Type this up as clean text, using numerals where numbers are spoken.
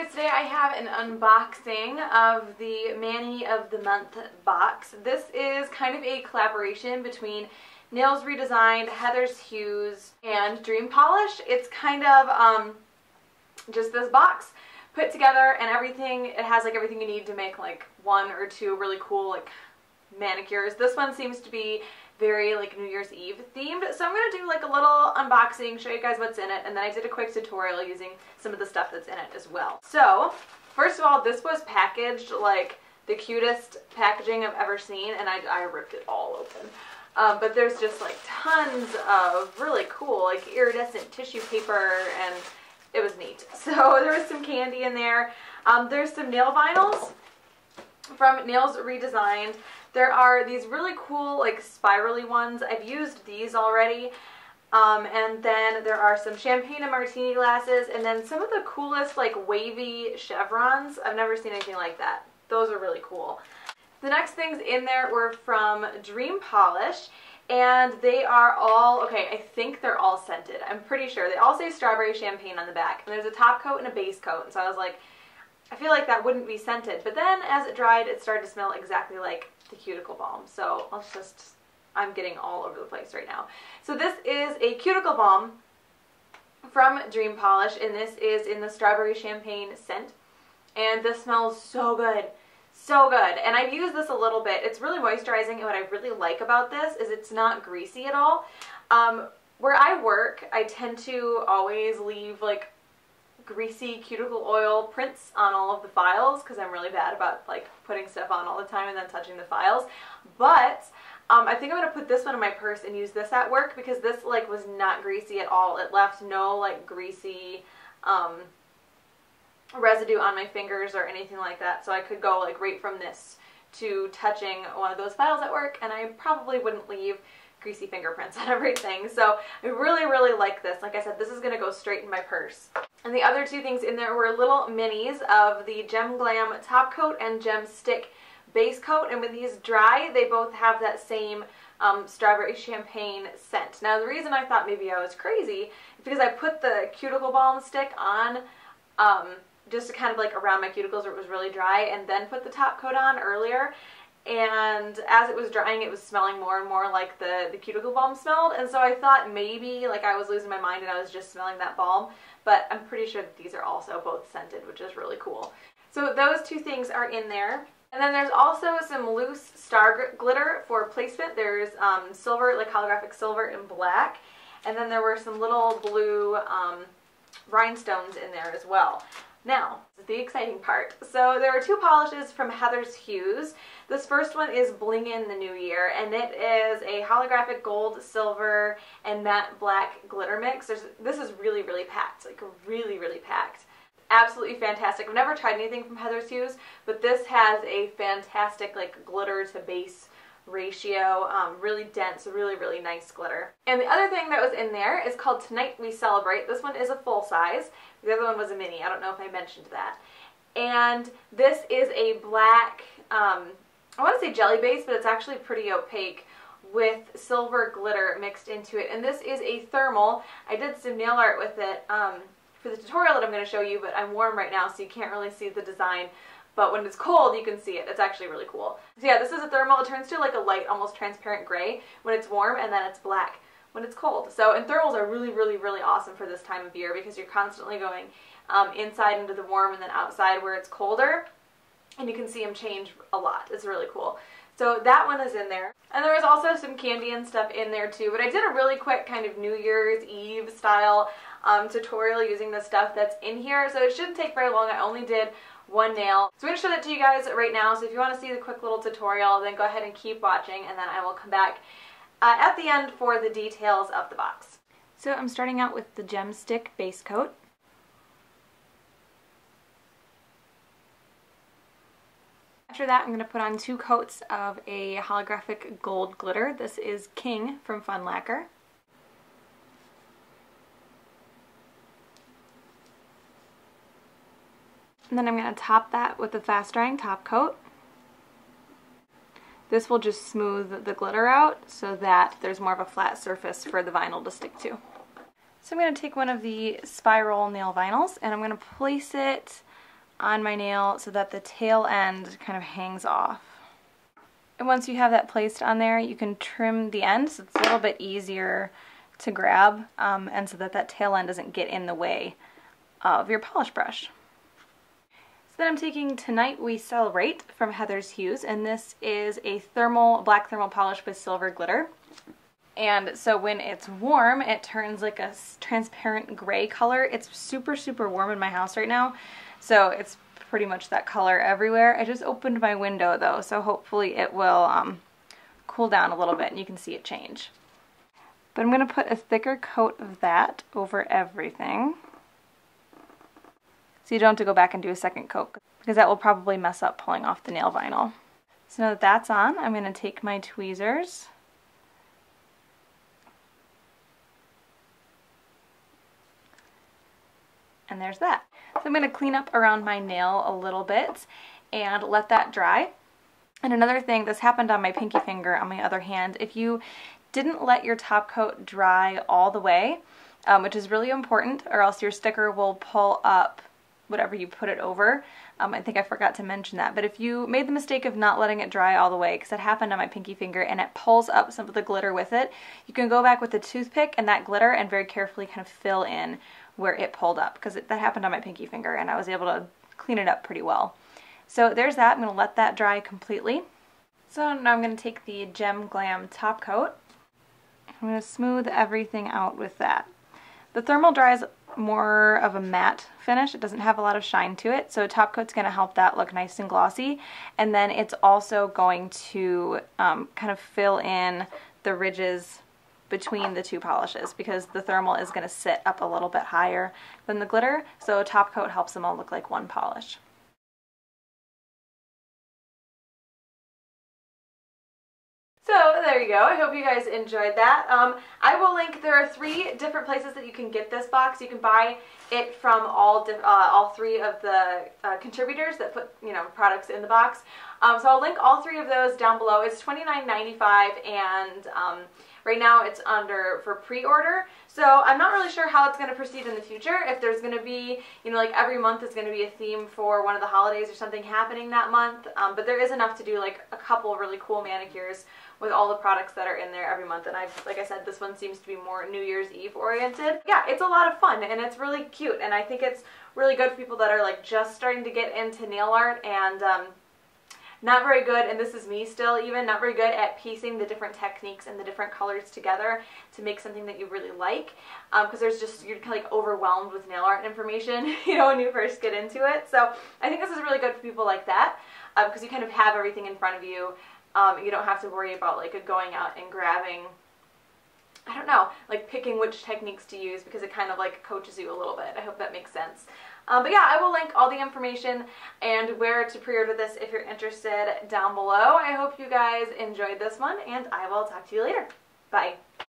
guys, today I have an unboxing of the Mani of the Month box. This is kind of a collaboration between Nails Redesigned, Heather's Hues, and Dream Polish. It's kind of just this box put together and everything. It has like everything you need to make like one or two really cool like manicures. This one seems to be very like New Year's Eve themed, so I'm going to do like a little unboxing, show you guys what's in it, and then I did a quick tutorial using some of the stuff that's in it as well. So first of all, this was packaged like the cutest packaging I've ever seen, and I ripped it all open. But there's just like tons of really cool like iridescent tissue paper, and it was neat. So there was some candy in there. There's some nail vinyls from Nails Redesigned. There are these really cool like spirally ones. I've used these already. And then there are some champagne and martini glasses, and then some of the coolest like wavy chevrons. I've never seen anything like that. Those are really cool. The next things in there were from Dream Polish, and they are all, okay, I think they're all scented. I'm pretty sure. They all say strawberry champagne on the back. And there's a top coat and a base coat, and so I was like, I feel like that wouldn't be scented. But then as it dried, it started to smell exactly like the cuticle balm. So I'm getting all over the place right now. So this is a cuticle balm from Dream Polish, and this is in the strawberry champagne scent. And this smells so good. So good. And I've used this a little bit. It's really moisturizing, and what I really like about this is it's not greasy at all. Where I work, I tend to always leave like greasy cuticle oil prints on all of the files because I'm really bad about like putting stuff on all the time and then touching the files. But I think I'm going to put this one in my purse and use this at work because this like was not greasy at all. It left no like greasy residue on my fingers or anything like that, so I could go like right from this to touching one of those files at work, and I probably wouldn't leave greasy fingerprints on everything. So I really like this. Like I said, this is going to go straight in my purse. And the other two things in there were little minis of the Gem Glam top coat and Gem Stick base coat, and when these dry, they both have that same strawberry champagne scent. Now the reason I thought maybe I was crazy is because I put the cuticle balm stick on just to kind of like around my cuticles where it was really dry, and then put the top coat on earlier, and as it was drying it was smelling more and more like the cuticle balm smelled, and so I thought maybe like I was losing my mind and I was just smelling that balm, but I'm pretty sure that these are also both scented, which is really cool. So those two things are in there. And then there's also some loose star glitter for placement. There's silver, like holographic silver and black, and then there were some little blue rhinestones in there as well. Now, the exciting part. So there are two polishes from Heather's Hues. This first one is Bling in the New Year, and it is a holographic gold, silver, and matte black glitter mix. This is really packed, like really packed. Absolutely fantastic. I've never tried anything from Heather's Hues, but this has a fantastic like glitter to base ratio, really dense, really nice glitter. And the other thing that was in there is called Tonight We Celebrate. This one is a full size. The other one was a mini. I don't know if I mentioned that. And this is a black, I want to say jelly base, but it's actually pretty opaque with silver glitter mixed into it. And this is a thermal. I did some nail art with it for the tutorial that I'm going to show you, but I'm warm right now so you can't really see the design. But when it's cold, you can see it. It's actually really cool. So yeah, this is a thermal. It turns to like a light, almost transparent gray when it's warm, and then it's black when it's cold. So, and thermals are really awesome for this time of year because you're constantly going inside into the warm and then outside where it's colder, and you can see them change a lot. It's really cool. So that one is in there. And there was also some candy and stuff in there too, but I did a really quick kind of New Year's Eve style tutorial using the stuff that's in here, so it shouldn't take very long. I only did one nail. So I'm going to show that to you guys right now, so if you want to see the quick little tutorial, then go ahead and keep watching, and then I will come back at the end for the details of the box. So I'm starting out with the Gem Stick base coat. After that, I'm going to put on 2 coats of a holographic gold glitter. This is King from Fun Lacquer. And then I'm going to top that with the fast drying top coat. This will just smooth the glitter out so that there's more of a flat surface for the vinyl to stick to. So I'm going to take one of the spiral nail vinyls and I'm going to place it on my nail so that the tail end kind of hangs off. And once you have that placed on there, you can trim the end so it's a little bit easier to grab, and so that that tail end doesn't get in the way of your polish brush. So then I'm taking Tonight We Celebrate from Heather's Hues, and this is a black thermal polish with silver glitter. And so when it's warm, it turns like a transparent gray color. It's super, super warm in my house right now, so it's pretty much that color everywhere. I just opened my window though, so hopefully it will cool down a little bit and you can see it change. But I'm going to put a thicker coat of that over everything, so you don't have to go back and do a second coat, because that will probably mess up pulling off the nail vinyl. So now that that's on, I'm going to take my tweezers and there's that. So I'm going to clean up around my nail a little bit and let that dry. And another thing, this happened on my pinky finger on my other hand, if you didn't let your top coat dry all the way, which is really important, or else your sticker will pull up whatever you put it over. I think I forgot to mention that, but if you made the mistake of not letting it dry all the way, because it happened on my pinky finger and it pulls up some of the glitter with it, you can go back with a toothpick and that glitter and very carefully kind of fill in where it pulled up, because that happened on my pinky finger and I was able to clean it up pretty well. So there's that. I'm going to let that dry completely. So now I'm going to take the Gem Glam top coat. I'm going to smooth everything out with that. The thermal dries more of a matte finish. It doesn't have a lot of shine to it, so top coat's going to help that look nice and glossy. And then it's also going to kind of fill in the ridges between the two polishes, because the thermal is going to sit up a little bit higher than the glitter, so top coat helps them all look like one polish. So there you go. I hope you guys enjoyed that. I will link, there are 3 different places that you can get this box. You can buy it from all 3 of the contributors that put products in the box. So I'll link all 3 of those down below. It's $29.95, and right now it's for pre-order. So I'm not really sure how it's going to proceed in the future. If there's going to be, like every month is going to be a theme for one of the holidays or something happening that month. But there is enough to do like a couple really cool manicures with all the products that are in there every month. And like I said, this one seems to be more New Year's Eve oriented. Yeah, it's a lot of fun and it's really cute. And I think it's really good for people that are like just starting to get into nail art and not very good, and this is me still even, not very good at piecing the different techniques and the different colors together to make something that you really like, because you're kind of like overwhelmed with nail art information, when you first get into it. So I think this is really good for people like that, because you kind of have everything in front of you. You don't have to worry about like going out and grabbing, I don't know, like picking which techniques to use, because it kind of like coaches you a little bit. I hope that makes sense. But yeah, I will link all the information and where to pre-order this if you're interested down below. I hope you guys enjoyed this one, and I will talk to you later. Bye.